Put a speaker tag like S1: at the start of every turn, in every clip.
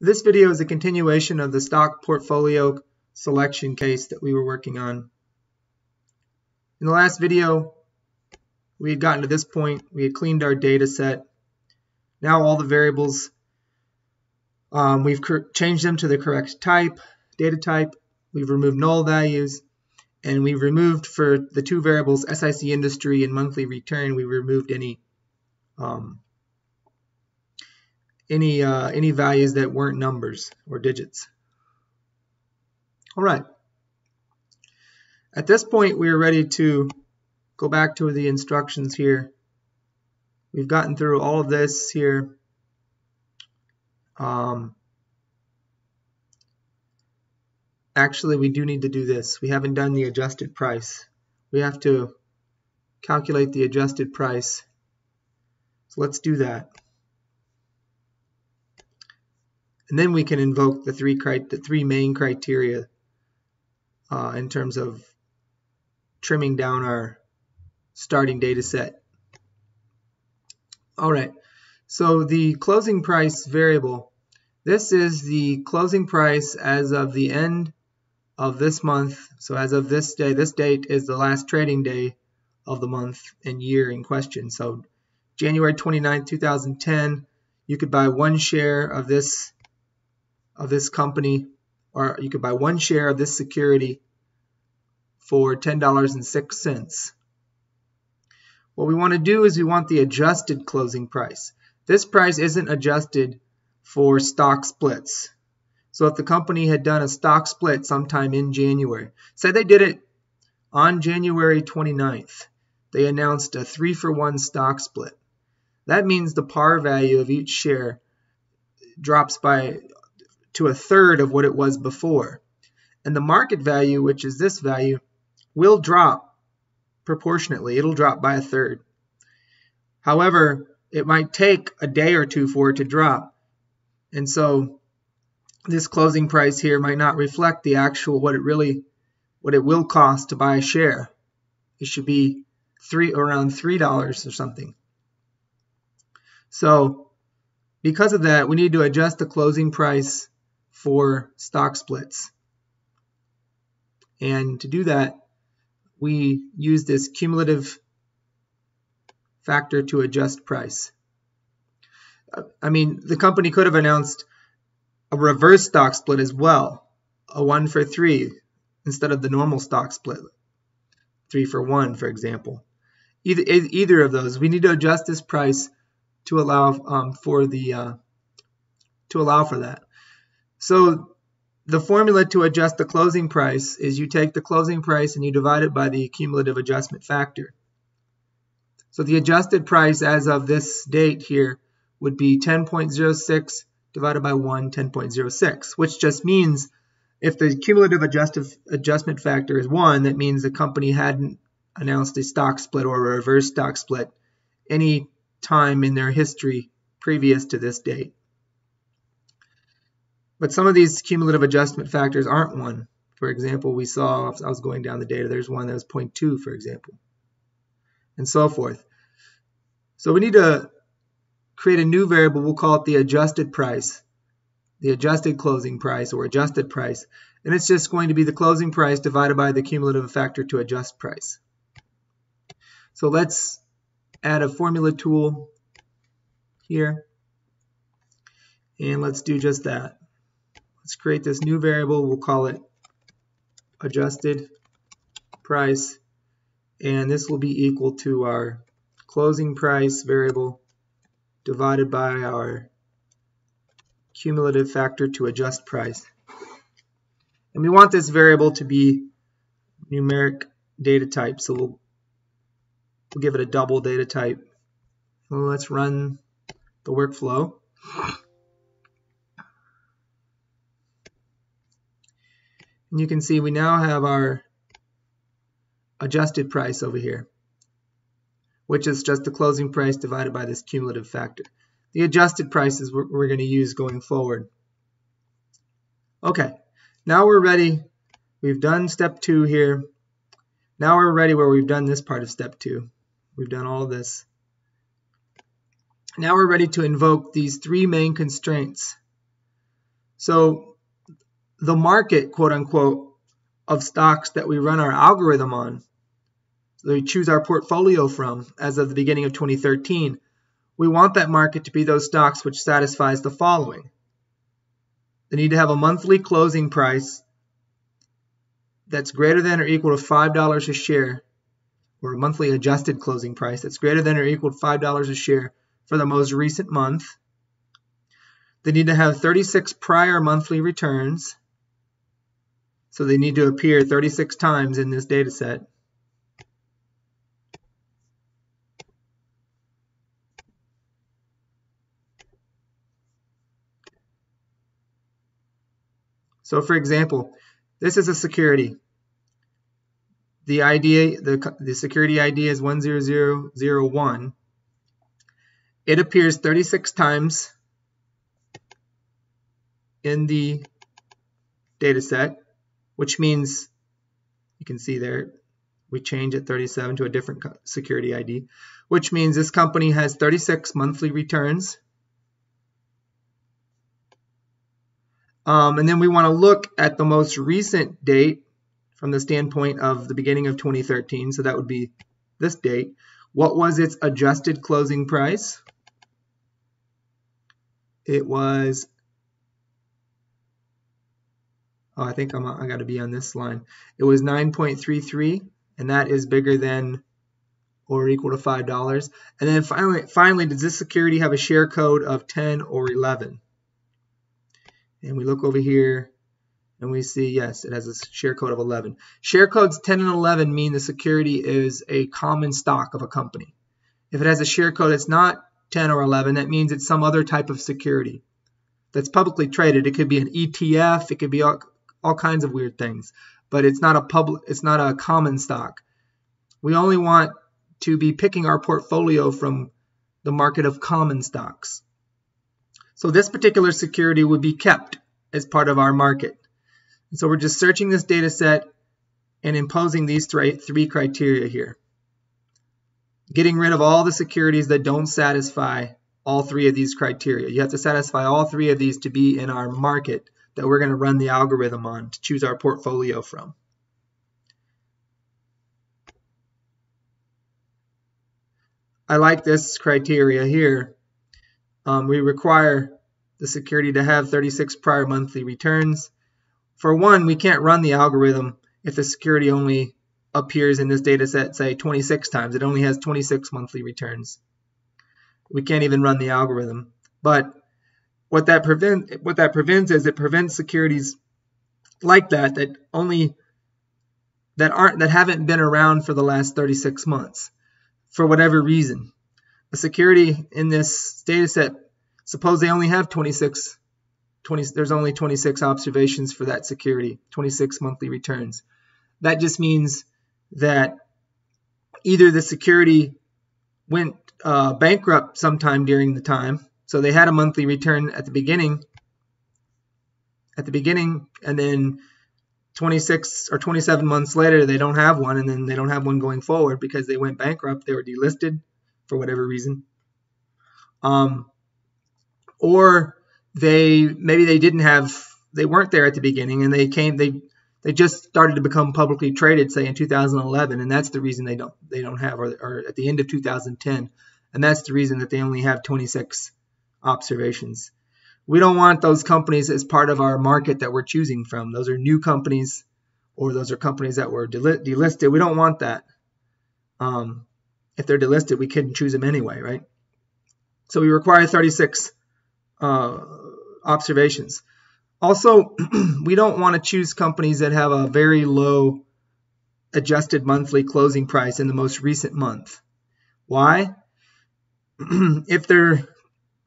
S1: This video is a continuation of the stock portfolio selection case that we were working on. In the last video, we had gotten to this point. We had cleaned our data set. Now all the variables, we've changed them to the correct type, data type. We've removed null values, and we've removed for the two variables SIC industry and monthly return. We removed any values that weren't numbers or digits. All right. At this point, we are ready to go back to the instructions here. We've gotten through all of this here. Actually, we do need to do this. We haven't done the adjusted price. We have to calculate the adjusted price. So let's do that. And then we can invoke the three main criteria in terms of trimming down our starting data set. All right, so the closing price variable, this is the closing price as of the end of this month. So as of this day, this date is the last trading day of the month and year in question. So January 29, 2010, you could buy one share of this company, or you could buy one share of this security for $10.06. What we want to do is we want the adjusted closing price. This price isn't adjusted for stock splits. So if the company had done a stock split sometime in January, say they did it on January 29th, they announced a 3-for-1 stock split. That means the par value of each share drops to a third of what it was before. And the market value, which is this value, will drop proportionately. It'll drop by a third. However, it might take a day or two for it to drop. And so this closing price here might not reflect the actual what it will cost to buy a share. It should be around $3 or something. So because of that, we need to adjust the closing price for stock splits. And to do that, we use this cumulative factor to adjust price. I mean, the company could have announced a reverse stock split as well, a 1-for-3 instead of the normal stock split, 3-for-1, for example. Either of those, we need to adjust this price to allow for that. So the formula to adjust the closing price is you take the closing price and you divide it by the cumulative adjustment factor. So the adjusted price as of this date here would be 10.06 divided by 1, 10.06, which just means if the cumulative adjustment factor is 1, that means the company hadn't announced a stock split or a reverse stock split any time in their history previous to this date. But some of these cumulative adjustment factors aren't 1. For example, we saw, I was going down the data, there's one that was 0.2, for example, and so forth. So we need to create a new variable. We'll call it the adjusted price, the adjusted closing price, or adjusted price. And it's just going to be the closing price divided by the cumulative factor to adjust price. So let's add a formula tool here. And let's do just that. Let's create this new variable. We'll call it adjusted price. And this will be equal to our closing price variable divided by our cumulative factor to adjust price. And we want this variable to be numeric data type. So we'll give it a double data type. Well, let's run the workflow. And you can see we now have our adjusted price over here, which is just the closing price divided by this cumulative factor. The adjusted price is what we're going to use going forward. Okay, now we're ready. We've done step 2 here. Now we're ready where we've done this part of step 2. We've done all of this. Now we're ready to invoke these 3 main constraints. So the market, quote unquote, of stocks that we run our algorithm on, that we choose our portfolio from as of the beginning of 2013, we want that market to be those stocks which satisfies the following. They need to have a monthly closing price that's greater than or equal to $5 a share, or a monthly adjusted closing price that's greater than or equal to $5 a share for the most recent month. They need to have 36 prior monthly returns, so they need to appear 36 times in this data set. So for example, this is a security. The ID, the security ID is 10001. It appears 36 times in the data set, which means, you can see there, we change at 37 to a different security ID, which means this company has 36 monthly returns. And then we want to look at the most recent date from the standpoint of the beginning of 2013. So that would be this date. What was its adjusted closing price? It was, oh, I think I got to be on this line. It was 9.33, and that is bigger than or equal to $5. And then finally, does this security have a share code of 10 or 11? And we look over here and we see, yes, it has a share code of 11. Share codes 10 and 11 mean the security is a common stock of a company. If it has a share code that's not 10 or 11, that means it's some other type of security that's publicly traded. It could be an ETF, it could be all kinds of weird things, but it's not a common stock. We only want to be picking our portfolio from the market of common stocks. So this particular security would be kept as part of our market. And so we're just searching this data set and imposing these three criteria here. Getting rid of all the securities that don't satisfy all three of these criteria. You have to satisfy all three of these to be in our market that we're going to run the algorithm on to choose our portfolio from. I like this criteria here. We require the security to have 36 prior monthly returns. For one, we can't run the algorithm if the security only appears in this data set, say 26 times. It only has 26 monthly returns. We can't even run the algorithm. But what that prevents is it prevents securities like that that haven't been around for the last 36 months for whatever reason. A security in this data set, suppose they only have 26, there's only 26 observations for that security, 26 monthly returns. That just means that either the security went bankrupt sometime during the time, so they had a monthly return at the beginning, and then 26 or 27 months later they don't have one, and then they don't have one going forward because they went bankrupt, they were delisted for whatever reason. Or maybe they weren't there at the beginning, and they just started to become publicly traded, say in 2011, and that's the reason they don't have, or at the end of 2010, and that's the reason that they only have 26 observations. We don't want those companies as part of our market that we're choosing from. Those are new companies, or those are companies that were delisted. We don't want that. If they're delisted, we couldn't choose them anyway, right? So we require 36 observations. Also, we don't want to choose companies that have a very low adjusted monthly closing price in the most recent month. Why? If their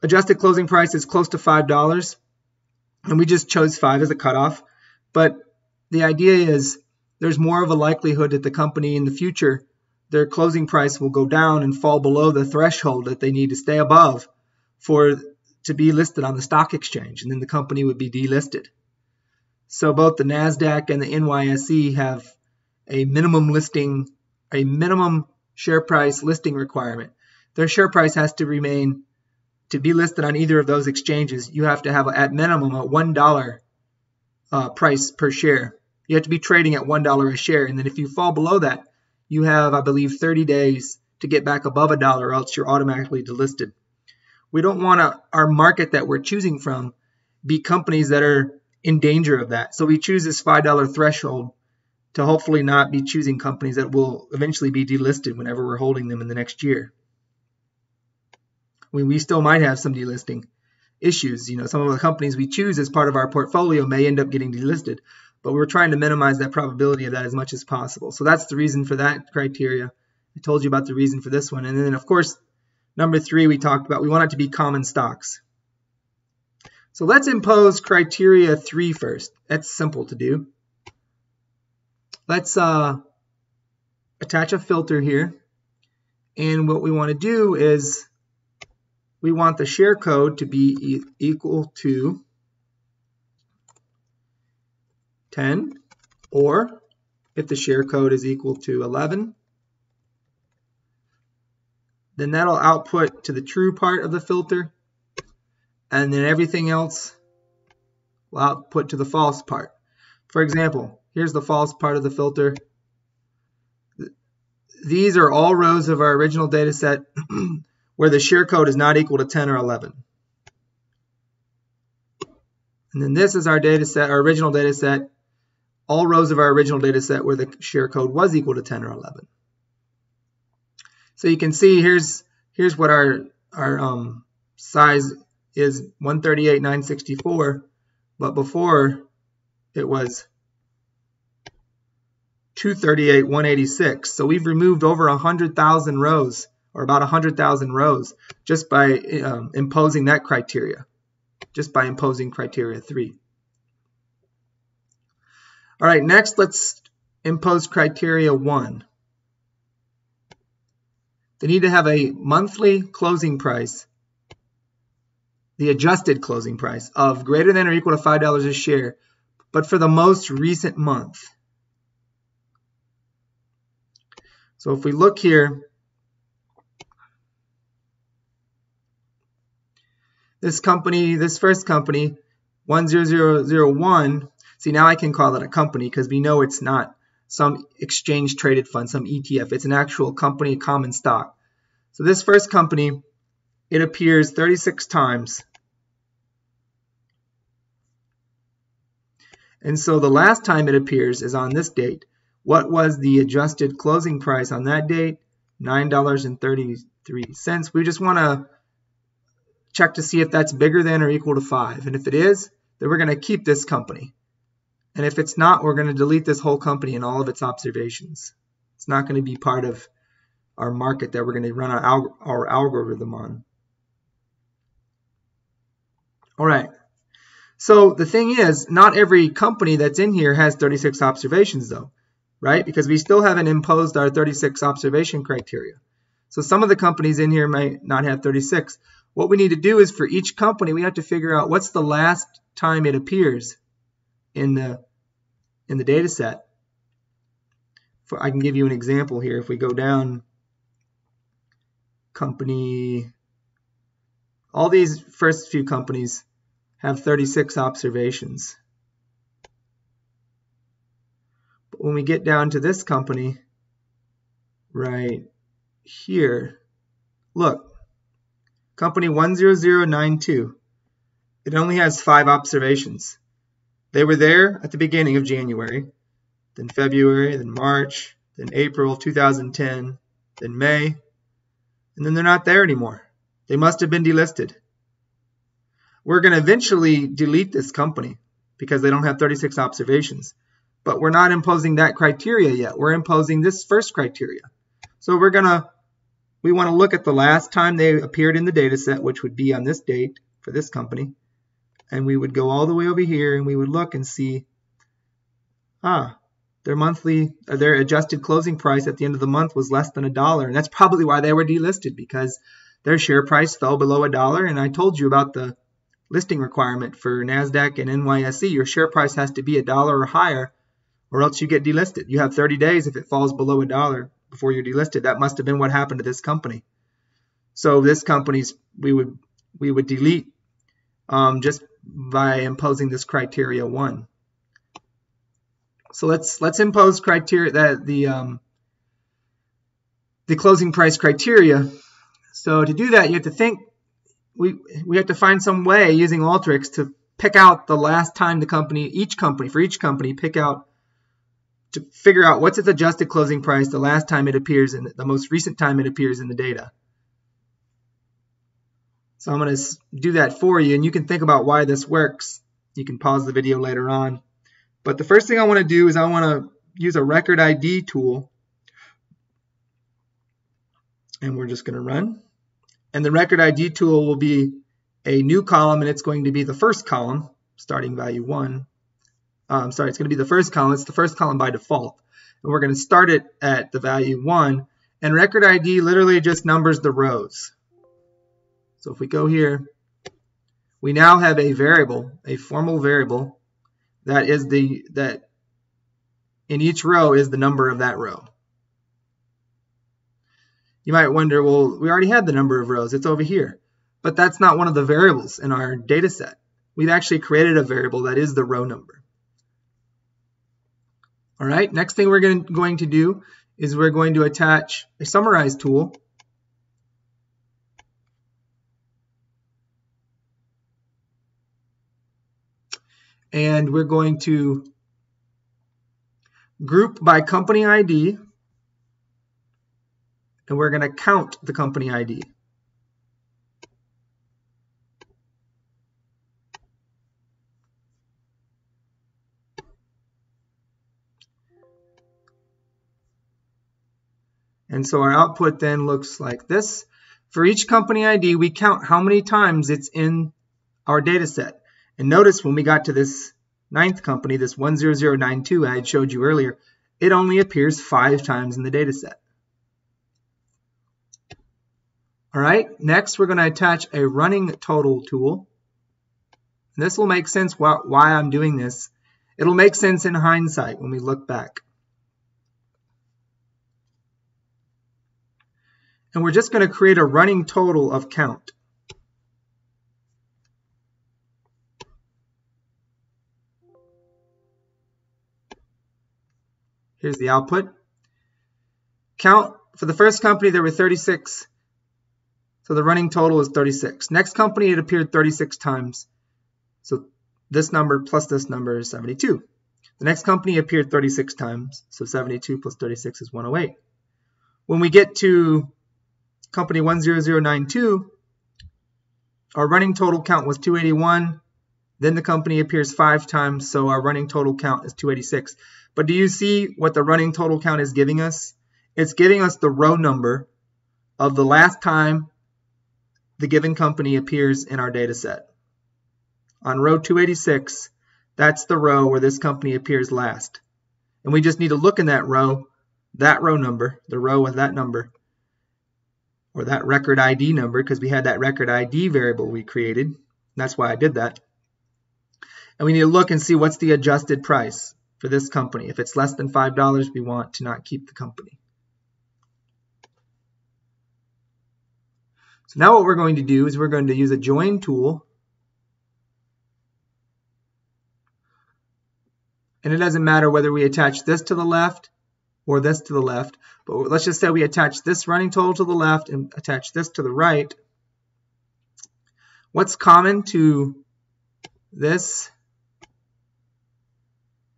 S1: adjusted closing price is close to $5, and we just chose 5 as a cutoff, but the idea is there's more of a likelihood that the company in the future, their closing price will go down and fall below the threshold that they need to stay above to be listed on the stock exchange, and then the company would be delisted. So both the NASDAQ and the NYSE have a minimum share price listing requirement. Their share price has to remain to be listed on either of those exchanges, you have to have at minimum a $1 price per share. You have to be trading at $1 a share, and then if you fall below that, you have, I believe, 30 days to get back above $1, or else you're automatically delisted. We don't want our market that we're choosing from be companies that are in danger of that. So we choose this $5 threshold to hopefully not be choosing companies that will eventually be delisted whenever we're holding them in the next year. We still might have some delisting issues. You know, some of the companies we choose as part of our portfolio may end up getting delisted, but we're trying to minimize that probability of that as much as possible. So that's the reason for that criteria. I told you about the reason for this one. And then, of course, number 3 we talked about, we want it to be common stocks. So let's impose criteria 3 first. That's simple to do. Let's attach a filter here. And what we want to do is we want the share code to be equal to 10, or if the share code is equal to 11, then that'll output to the true part of the filter, and then everything else will output to the false part. For example, here's the false part of the filter. These are all rows of our original data set where the share code is not equal to 10 or 11. And then this is our data set, our original data set, all rows of our original data set where the share code was equal to 10 or 11. So you can see here's what our size is, 138,964, but before it was 238,186. So we've removed over 100,000 rows, or about 100,000 rows, just by imposing that criteria, just by imposing criteria 3. All right, next let's impose criteria 1. They need to have a monthly closing price, the adjusted closing price, of greater than or equal to $5 a share, but for the most recent month. So if we look here, this company, this first company, 10001, see, now I can call it a company because we know it's not some exchange traded fund, some ETF. It's an actual company, common stock. So this first company, it appears 36 times. And so the last time it appears is on this date. What was the adjusted closing price on that date? $9.33. We just want to check to see if that's bigger than or equal to 5. And if it is, then we're going to keep this company. And if it's not, we're going to delete this whole company and all of its observations. It's not going to be part of our market that we're going to run our algorithm on. All right. So the thing is, not every company that's in here has 36 observations though, right? Because we still haven't imposed our 36 observation criteria. So some of the companies in here might not have 36. What we need to do is for each company, we have to figure out what's the last time it appears in the data set. I can give you an example here. If we go down company, all these first few companies have 36 observations. But when we get down to this company right here, look, company 10092, it only has 5 observations. They were there at the beginning of January, then February, then March, then April 2010, then May, and then they're not there anymore. They must have been delisted. We're going to eventually delete this company because they don't have 36 observations. But we're not imposing that criteria yet. We're imposing this first criteria. So we want to look at the last time they appeared in the data set, which would be on this date for this company. And we would go all the way over here and we would look and see, their adjusted closing price at the end of the month was less than $1. And that's probably why they were delisted, because their share price fell below $1. And I told you about the listing requirement for NASDAQ and NYSE. Your share price has to be $1 or higher, or else you get delisted. You have 30 days if it falls below $1 before you're delisted. That must have been what happened to this company. So this company's, we would we would delete just by imposing this criteria 1. So let's impose criteria that the closing price criteria. So to do that, you have to think we have to find some way using Alteryx to pick out the last time for each company pick out to figure out what's its adjusted closing price the last time it appears in the most recent time it appears in the data. So I'm going to do that for you, and you can think about why this works. You can pause the video later on. But the first thing I want to do is I want to use a record ID tool, and we're just going to run. And the record ID tool will be a new column, and it's going to be the first column, starting value 1. It's going to be the first column. It's the first column by default. And we're going to start it at the value 1. And record ID literally just numbers the rows. So if we go here, we now have a variable, a formal variable, that in each row is the number of that row. You might wonder, well, we already had the number of rows. It's over here. But that's not one of the variables in our data set. We've actually created a variable that is the row number. All right, next thing we're going to do is we're going to attach a summarize tool. And we're going to group by company ID, and we're going to count the company ID. And so our output then looks like this. For each company ID, we count how many times it's in our data set. And notice when we got to this 9th company, this 10092 I had showed you earlier, it only appears 5 times in the data set. All right, next we're going to attach a running total tool. And this will make sense why I'm doing this. It'll make sense in hindsight when we look back. And we're just going to create a running total of count. Here's the output. Count, for the first company there were 36, so the running total is 36. Next company it appeared 36 times, so this number plus this number is 72. The next company appeared 36 times, so 72 plus 36 is 108. When we get to company 10092, our running total count was 281. Then the company appears 5 times, so our running total count is 286. But do you see what the running total count is giving us? It's giving us the row number of the last time the given company appears in our data set. On row 286, that's the row where this company appears last. And we just need to look in that row number, the row with that number, or that record ID number, because we had that record ID variable we created. That's why I did that. And we need to look and see what's the adjusted price for this company. If it's less than $5, we want to not keep the company. So now what we're going to do is we're going to use a join tool. And it doesn't matter whether we attach this to the left or this to the left. But let's just say we attach this running total to the left and attach this to the right. What's common to this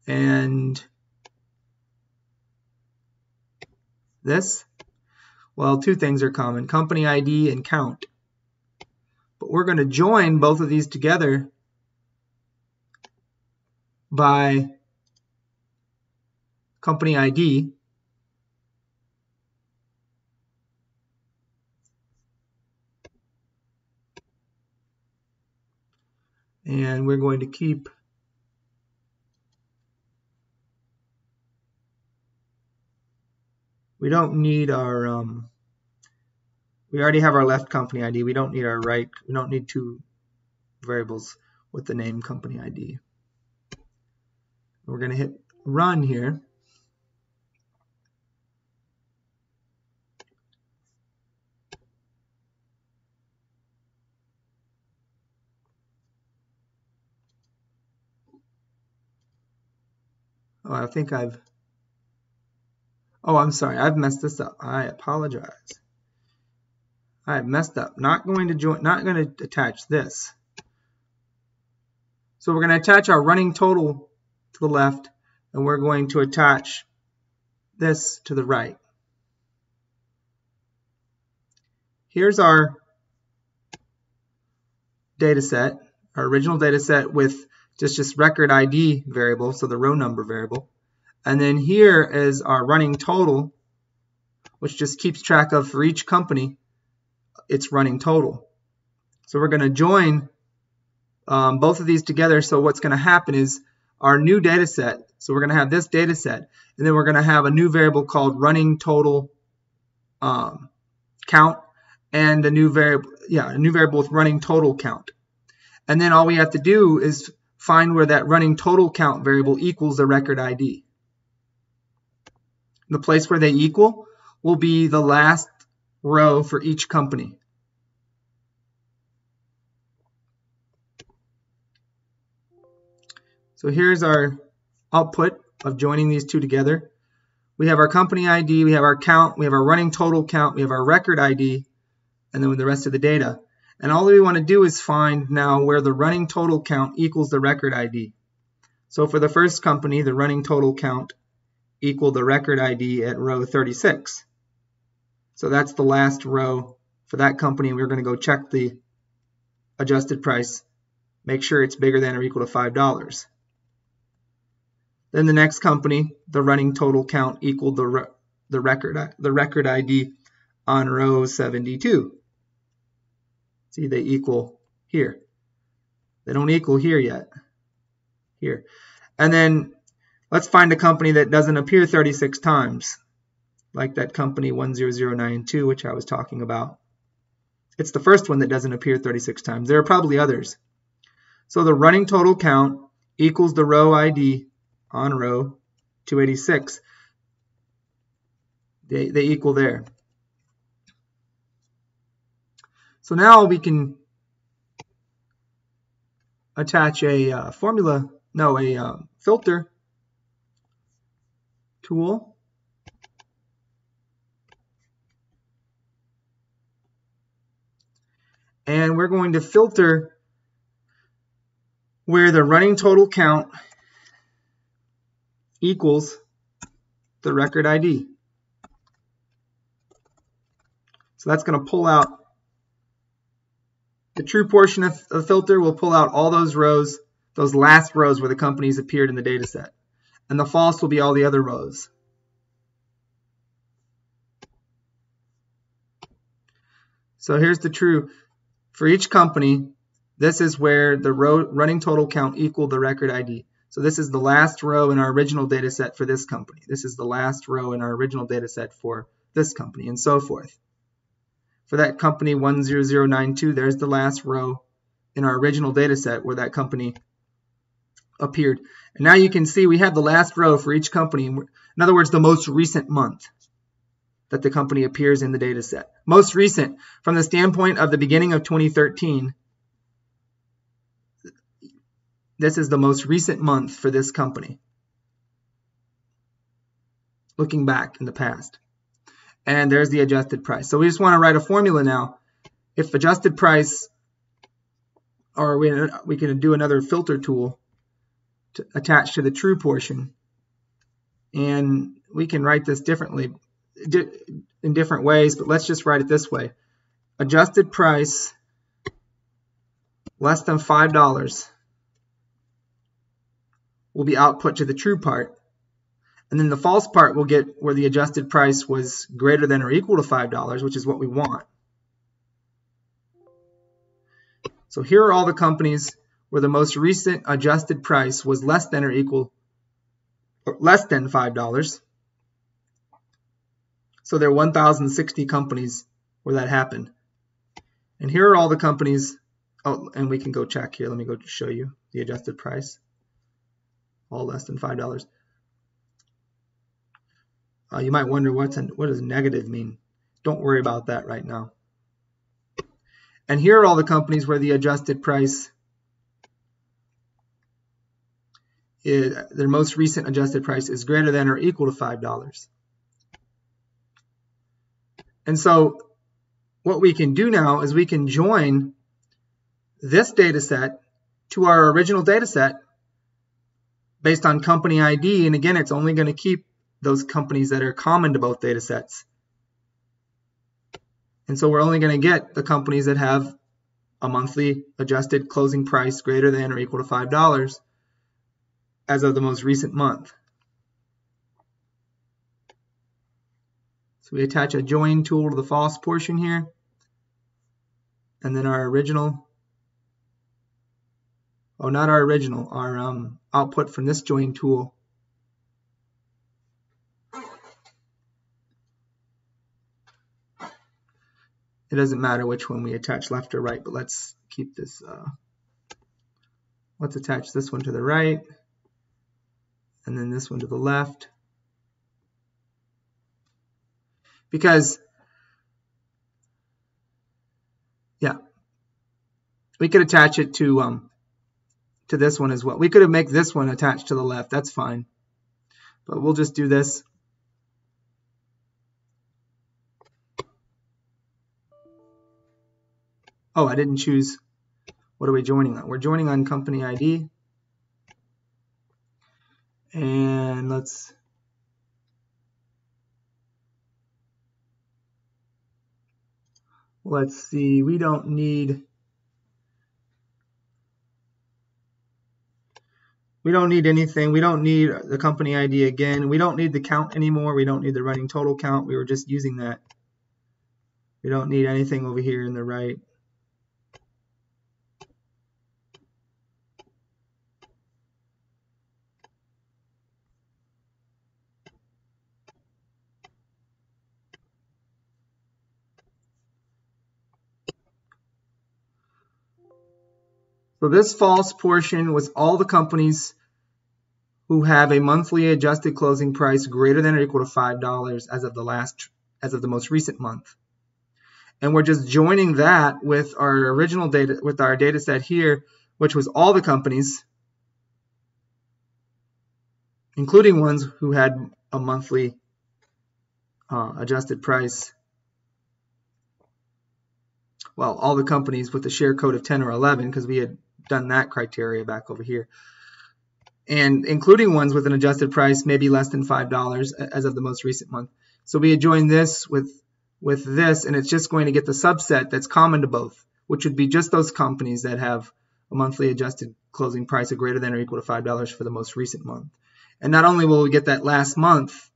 S1: and this? Well, 2 things are common, company ID and count. But we're going to join both of these together by company ID. And we're going to keep we don't need our we already have our left company ID. We don't need our right. We don't need 2 variables with the name company ID. We're going to hit run here. Oh, I think I've... Oh, I'm sorry. I've messed this up. I apologize. I've messed up. Not going to attach this. So we're going to attach our running total to the left, and we're going to attach this to the right. Here's our data set, our original data set with just record ID variable, so the row number variable. And then here is our running total, which just keeps track of, for each company, its running total. So we're going to join both of these together. So what's going to happen is our new data set, so we're going to have this data set, and then we're going to have a new variable called running total count, and a new variable with running total count. And then all we have to do is find where that running total count variable equals the record ID. The place where they equal will be the last row for each company. So here's our output of joining these two together. We have our company ID, we have our count, we have our running total count, we have our record ID, and then with the rest of the data. And all we want to do is find now where the running total count equals the record ID. So for the first company, the running total count equaled the record ID at row 36. So that's the last row for that company, and we're going to go check the adjusted price, make sure it's bigger than or equal to $5. Then the next company, the running total count equaled the record ID on row 72. See, they equal here. They don't equal here yet. Here. And then let's find a company that doesn't appear 36 times, like that company 10092, which I was talking about. It's the first one that doesn't appear 36 times. There are probably others. So the running total count equals the row ID on row 286. They equal there. So now we can attach a filter tool. And we're going to filter where the running total count equals the record ID. So that's going to pull out the true portion of the filter. Will pull out all those rows, those last rows where the companies appeared in the data set. And the false will be all the other rows. So here's the true. For each company, this is where the running total count equaled the record ID. So this is the last row in our original data set for this company. This is the last row in our original data set for this company, and so forth. For that company 10092, there's the last row in our original data set where that company appeared. And now you can see we have the last row for each company. In other words, the most recent month that the company appears in the data set. Most recent from the standpoint of the beginning of 2013. This is the most recent month for this company, looking back in the past. And there's the adjusted price. So we just want to write a formula now. If adjusted price, or we can do another filter tool to attach to the true portion. And we can write this differently, in different ways, but let's just write it this way. Adjusted price less than $5 will be output to the true part, and then the false part will get where the adjusted price was greater than or equal to $5, which is what we want. So here are all the companies where the most recent adjusted price was less than or equal, or less than $5. So there are 1,060 companies where that happened. And here are all the companies, oh, and we can go check here. Let me go show you the adjusted price. All less than $5. You might wonder what does negative mean? Don't worry about that right now. And here are all the companies where the adjusted price their most recent adjusted price is greater than or equal to $5. And so what we can do now is we can join this data set to our original data set based on company ID. And again, it's only going to keep those companies that are common to both data sets. And so we're only going to get the companies that have a monthly adjusted closing price greater than or equal to $5 as of the most recent month. So we attach a join tool to the false portion here, and then our original, oh, not our original, our output from this join tool. It doesn't matter which one we attach, left or right, but let's keep this, let's attach this one to the right, and then this one to the left. Because, yeah, we could attach it to this one as well. We could have made this one attached to the left. That's fine. But we'll just do this. Oh, I didn't choose. What are we joining on? We're joining on company ID. And let's see. We don't need anything. We don't need the company ID again. We don't need the count anymore. We don't need the running total count. We were just using that. We don't need anything over here in the right. So this false portion was all the companies who have a monthly adjusted closing price greater than or equal to $5 as of the most recent month. And we're just joining that with our original data, with our data set here, which was all the companies, including ones who had a monthly adjusted price. Well, all the companies with the share code of 10 or 11, because we had done that criteria back over here. And including ones with an adjusted price maybe less than $5 as of the most recent month. So we had joined this with this, and it's just going to get the subset that's common to both, which would be just those companies that have a monthly adjusted closing price of greater than or equal to $5 for the most recent month. And not only will we get that last month,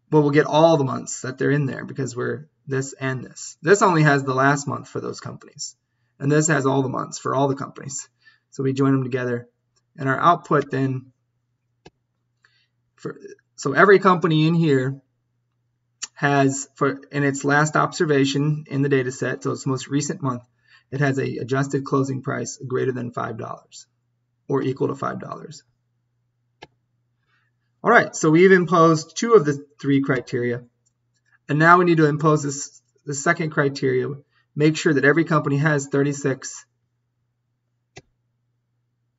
S1: but we'll get all the months that they're in there, because we're this and this. This only has the last month for those companies, and this has all the months for all the companies. So we join them together, and our output then, so every company in here has, in its last observation in the data set, so its most recent month, it has a adjusted closing price greater than $5 or equal to $5. All right, so we've imposed 2 of the 3 criteria. And now we need to impose the second criteria. Make sure that every company has 36.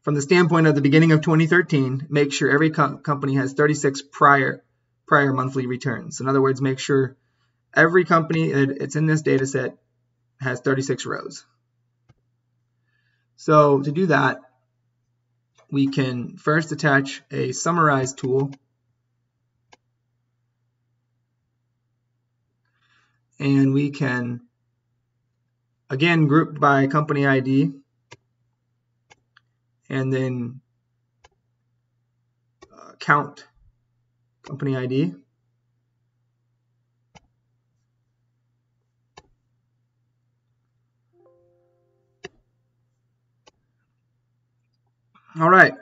S1: From the standpoint of the beginning of 2013, make sure every company has 36 prior monthly returns. In other words, make sure every company that's in this data set has 36 rows. So to do that, we can first attach a summarize tool. And we can, again, group by company ID, and then count company ID. All right.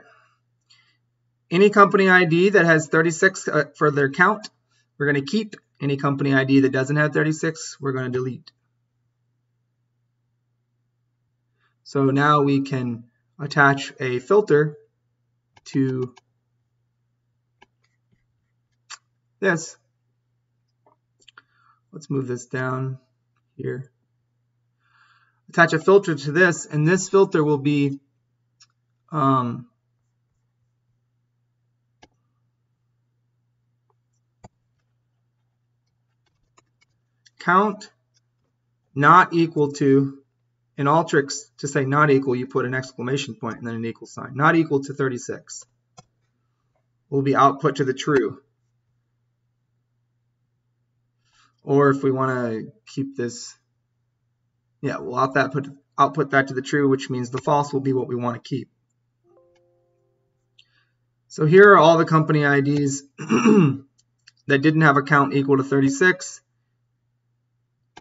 S1: Any company ID that has 36 for their count, we're going to keep. Any company ID that doesn't have 36, we're going to delete. So now we can attach a filter to this. Let's move this down here. Attach a filter to this, and this filter will be count not equal to, in Alteryx, to say not equal, you put an exclamation point and then an equal sign. Not equal to 36 will be output to the true. Or if we want to keep this, yeah, we'll output that to the true, which means the false will be what we want to keep. So here are all the company IDs that didn't have a count equal to 36.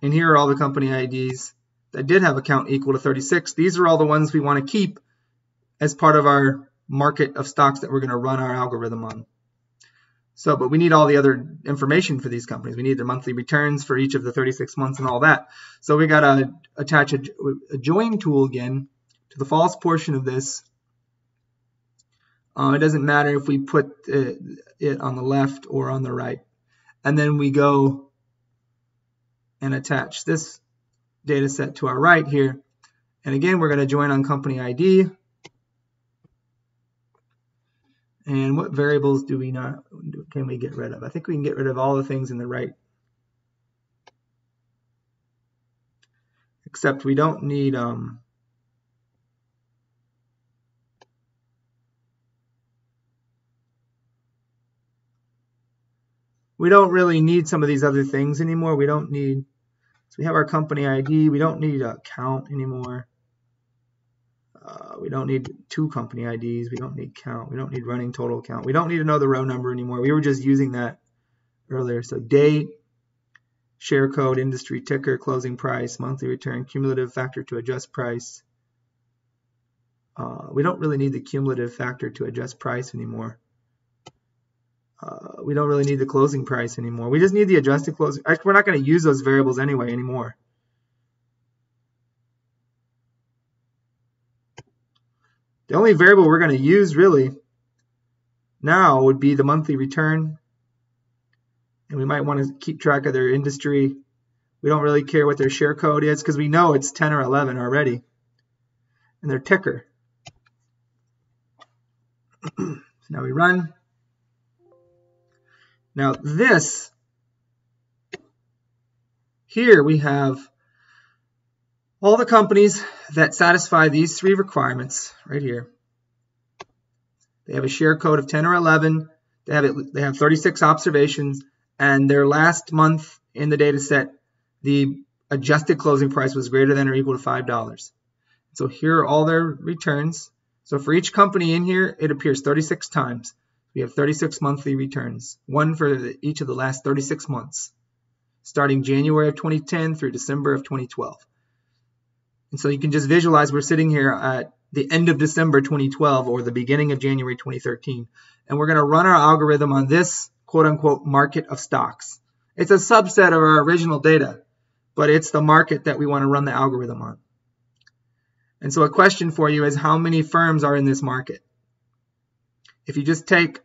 S1: And here are all the company IDs that did have a count equal to 36. These are all the ones we want to keep as part of our market of stocks that we're going to run our algorithm on. So, but we need all the other information for these companies. We need their monthly returns for each of the 36 months and all that. So we got to attach a join tool again to the false portion of this. It doesn't matter if we put it on the left or on the right. And then we go and attach this data set to our right here. And again, we're going to join on company ID. And what variables can we get rid of? I think we can get rid of all the things in the right. Except we don't need we don't really need some of these other things anymore. We don't need, so we have our company ID. We don't need a count anymore. We don't need two company IDs. We don't need count. We don't need running total count. We don't need to know the row number anymore. We were just using that earlier. So date, share code, industry ticker, closing price, monthly return, cumulative factor to adjust price. We don't really need the cumulative factor to adjust price anymore. We don't really need the closing price anymore. We just need the adjusted closing. Actually, we're not going to use those variables anyway anymore. The only variable we're going to use really now would be the monthly return. And we might want to keep track of their industry. We don't really care what their share code is because we know it's 10 or 11 already. And their ticker. So now we run. Now this, here we have all the companies that satisfy these three requirements right here. They have a share code of 10 or 11. They have 36 observations, and their last month in the data set, the adjusted closing price was greater than or equal to $5. So here are all their returns. So for each company in here, it appears 36 times. We have 36 monthly returns, one for each of the last 36 months, starting January of 2010 through December of 2012. And so you can just visualize we're sitting here at the end of December 2012 or the beginning of January 2013. And we're going to run our algorithm on this quote-unquote market of stocks. It's a subset of our original data, but it's the market that we want to run the algorithm on. And so a question for you is how many firms are in this market? If you just take,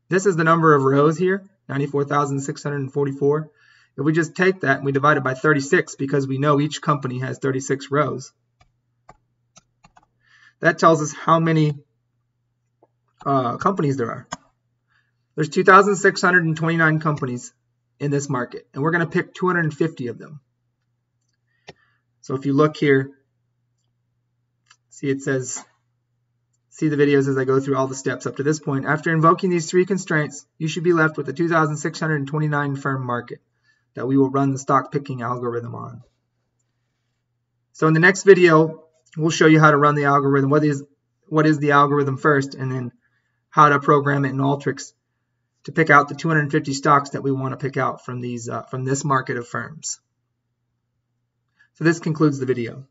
S1: this is the number of rows here, 94,644. If we just take that and we divide it by 36 because we know each company has 36 rows, that tells us how many companies there are. There's 2,629 companies in this market, and we're going to pick 250 of them. So if you look here, see it says, see the videos as I go through all the steps up to this point. After invoking these three constraints, you should be left with a 2,629 firm market that we will run the stock picking algorithm on. So in the next video, we'll show you how to run the algorithm. What is the algorithm first, and then how to program it in Alteryx to pick out the 250 stocks that we want to pick out from these from this market of firms. So this concludes the video.